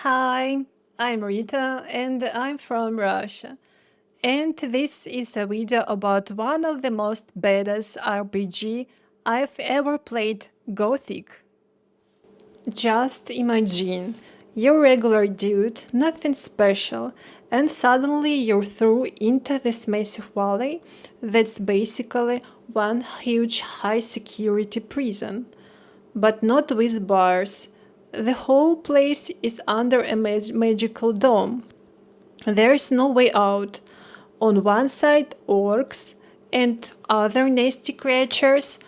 Hi, I'm Rita and I'm from Russia. And this is a video about one of the most badass RPG I've ever played, Gothic. Just imagine, you're a regular dude, nothing special, and suddenly you're thrown into this massive valley that's basically one huge high security prison. But not with bars. The whole place is under a magical dome. There's no way out. On one side, orcs and other nasty creatures.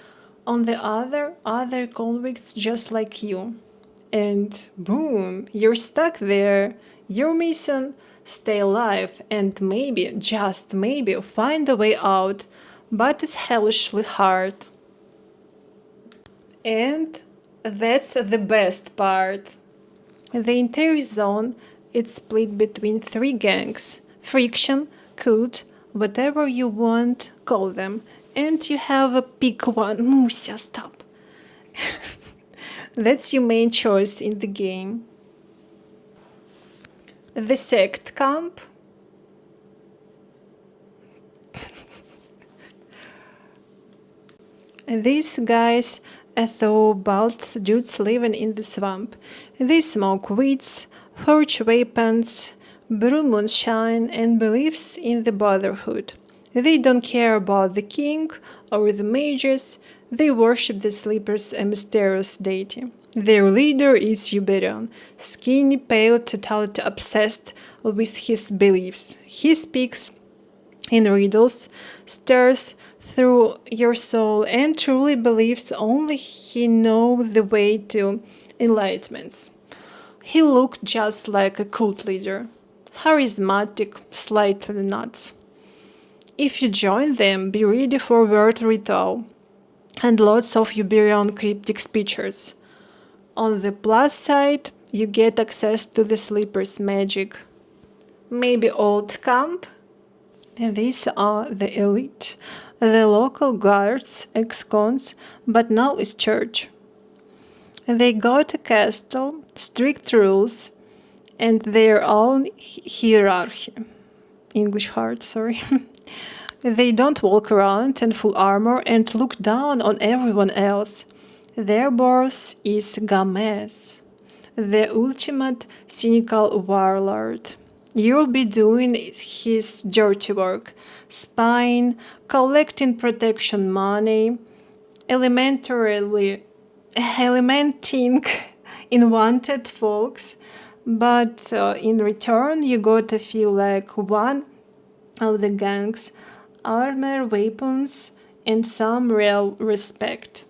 On the other convicts just like you. And boom, you're stuck there. You're missing. Stay alive and maybe, just maybe, find a way out. But it's hellishly hard. And that's the best part. The entire zone is split between three gangs: friction, cult, whatever you want, call them. And you have a pick one. Musia, stop. That's your main choice in the game. The sect camp. These guys are though bald dudes living in the swamp. They smoke weeds, forge weapons, brew moonshine, and believes in the brotherhood. They don't care about the king or the mages. They worship the sleepers, a mysterious deity. Their leader is Uberion, skinny, pale, totally obsessed with his beliefs. He speaks in riddles, stares through your soul, and truly believes only he knows the way to enlightenment. He looked just like a cult leader, charismatic, slightly nuts. If you join them, be ready for word ritual and lots of Uberian cryptic speeches. On the plus side, you get access to the sleeper's magic. Maybe old camp? These are the elite, the local guards, ex-cons, but now is church. They got a castle, strict rules, and their own hierarchy. English hard, sorry. They don't walk around in full armor and look down on everyone else. Their boss is Gamez, the ultimate cynical warlord. You'll be doing his dirty work, spying, collecting protection money, elementing in wanted folks, but in return you gotta feel like one of the gang's armor, weapons, and some real respect.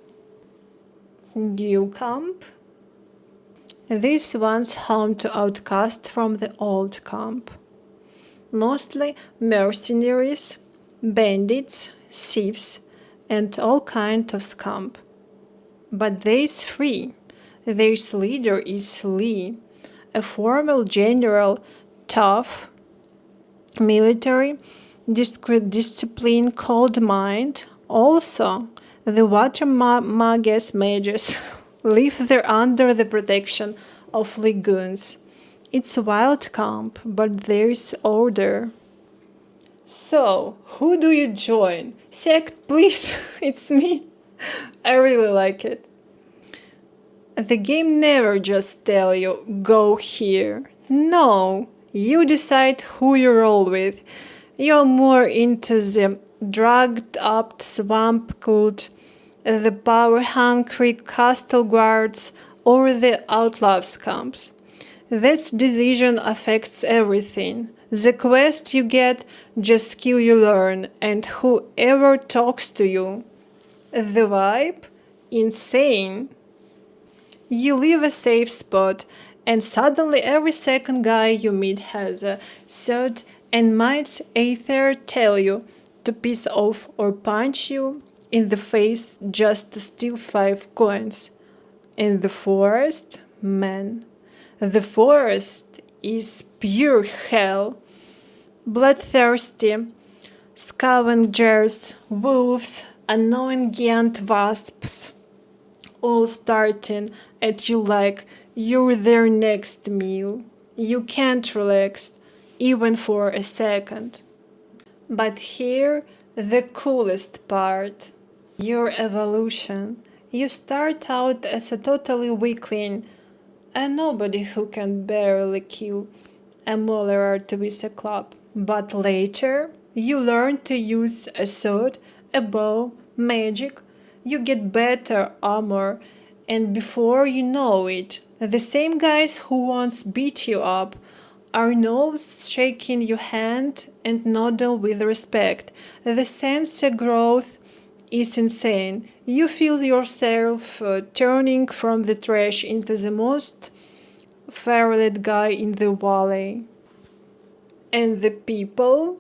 New camp? This one's home to outcasts from the old camp. Mostly mercenaries, bandits, thieves, and all kinds of scum. But there's three. Their leader is Lee, a formal general, tough, military, discipline, cold mind. Also, the water mages live there under the protection of legumes. It's a wild camp, but there's order. So, who do you join? Sect, please. It's me. I really like it. The game never just tell you, go here. No, you decide who you roll with. You're more into the drugged-up swamp cult, the power-hungry castle guards, or the outlaw scums. That decision affects everything. The quest you get, just skill you learn, and whoever talks to you. The vibe? Insane. You leave a safe spot, and suddenly every second guy you meet has a sword and might either tell you to piss off or punch you in the face just to steal 5 coins. In the forest, man, the forest is pure hell. Bloodthirsty scavengers, wolves, annoying giant wasps, all starting at you like you're their next meal. You can't relax, even for a second. But here, the coolest part. Your evolution. You start out as a totally weakling, a nobody who can barely kill a mauler with a club. But later, you learn to use a sword, a bow, magic. You get better armor, and before you know it, the same guys who once beat you up are now shaking your hand and nodding with respect. The sense of growth is insane. You feel yourself turning from the trash into the most feared guy in the valley. And the people,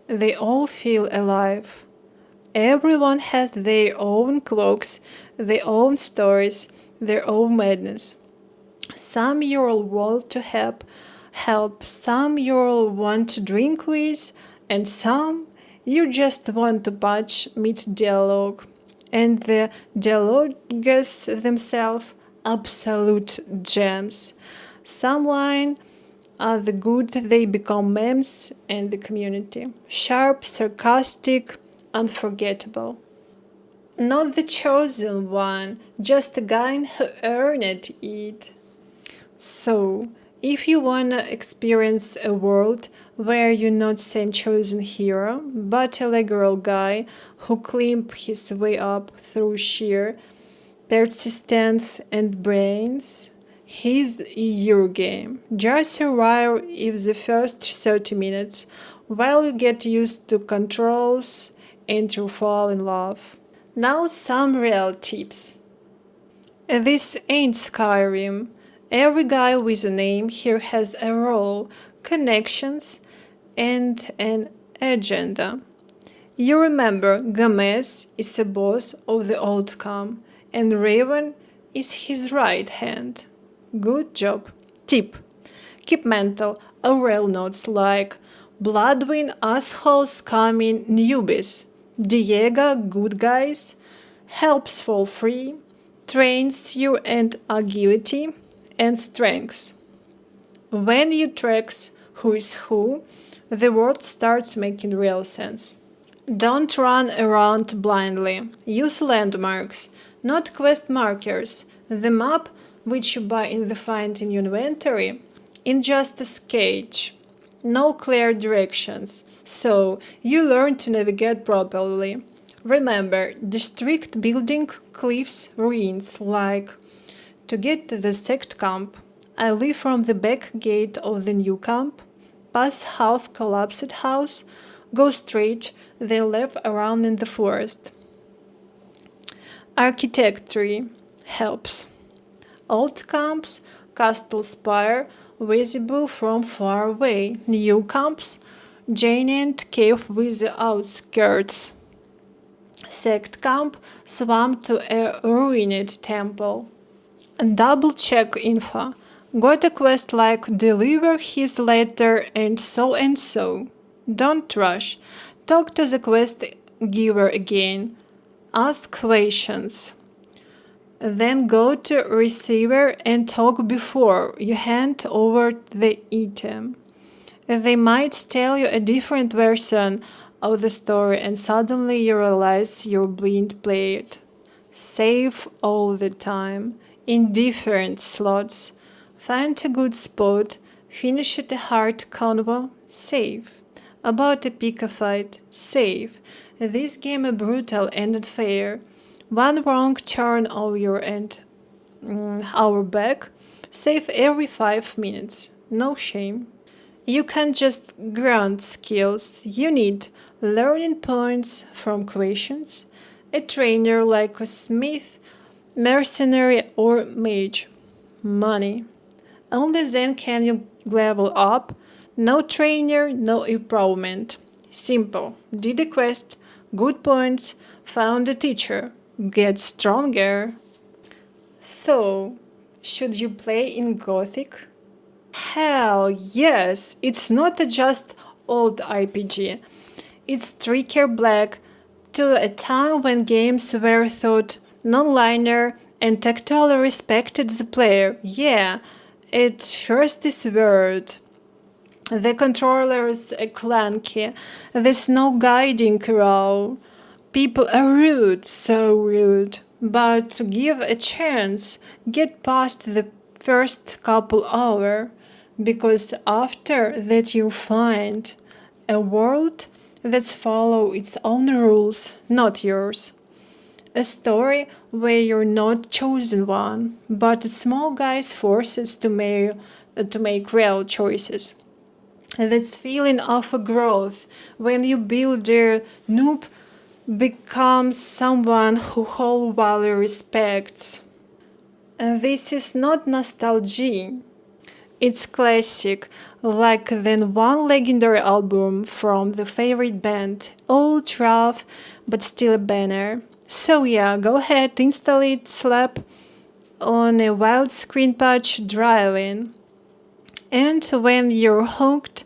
they all feel alive. Everyone has their own quirks, their own stories, their own madness. Some you'll want to help, some you'll want to drink with, and some you just want to watch mid-dialogue. And the dialogues themselves, absolute gems. Some line are the good, they become memes in the community. Sharp, sarcastic, unforgettable. Not the chosen one, just a guy who earned it. So, if you wanna experience a world where you're not some chosen hero, but a regular guy who climbed his way up through sheer persistence and brains, here's your game. Just survive if the first 30 minutes while you get used to controls and to fall in love. Now some real tips. This ain't Skyrim. Every guy with a name here has a role, connections, and an agenda. You remember Gomez is a boss of the old camp, and Raven is his right hand. Good job. Tip. Keep mental oral notes like Bloodwind assholes coming newbies, Diego good guys, helps fall free, trains you and agility and strengths. When you track who is who, the world starts making real sense. Don't run around blindly. Use landmarks, not quest markers. The map, which you buy in the find in your inventory, in just a sketch. No clear directions, so you learn to navigate properly. Remember, district building cliffs ruins like to get to the sect camp. I leave from the back gate of the new camp, pass half collapsed house, go straight, then left around in the forest. Architecture helps. Old camps, castle spire, visible from far away. New camps, giant cave with the outskirts. Sect camp, swamp to a ruined temple. Double check info. Got a quest like deliver his letter and so and so. Don't rush. Talk to the quest giver again. Ask questions. Then go to receiver and talk before you hand over the item. They might tell you a different version of the story and suddenly you realize you're being played. Save all the time, in different slots. Find a good spot, finish at a hard convo, save. About to pick a fight, save. This game is brutal and unfair. One wrong turn of your and our back, save every 5 minutes. No shame. You can't just grunt skills. You need learning points from questions, a trainer like a smith, mercenary or mage, money. Only then can you level up. No trainer, no improvement. Simple. Did a quest, good points, found a teacher, get stronger. So, should you play in Gothic? Hell yes! It's not just old RPG. It's trickier black to a time when games were thought non-linear and tactile respected the player. Yeah, At first is weird. The controllers are clunky. There's no guiding rail. People are rude, so rude. But give a chance. Get past the first couple hours, because after that you find a world that's follow its own rules, not yours. A story where you're not chosen one, but a small guy's forces to make real choices. And that's feeling of a growth when you build a noob becomes someone who whole value respects. And this is not nostalgia. It's classic, like then one legendary album from the favorite band, old rough but still a banner. So yeah, go ahead, install it, slap on a widescreen patch, drive in. And when you're hooked,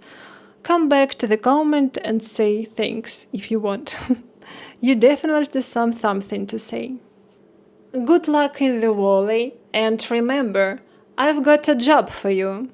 come back to the comment and say thanks if you want. You definitely something to say. Good luck in the volley, and remember, I've got a job for you.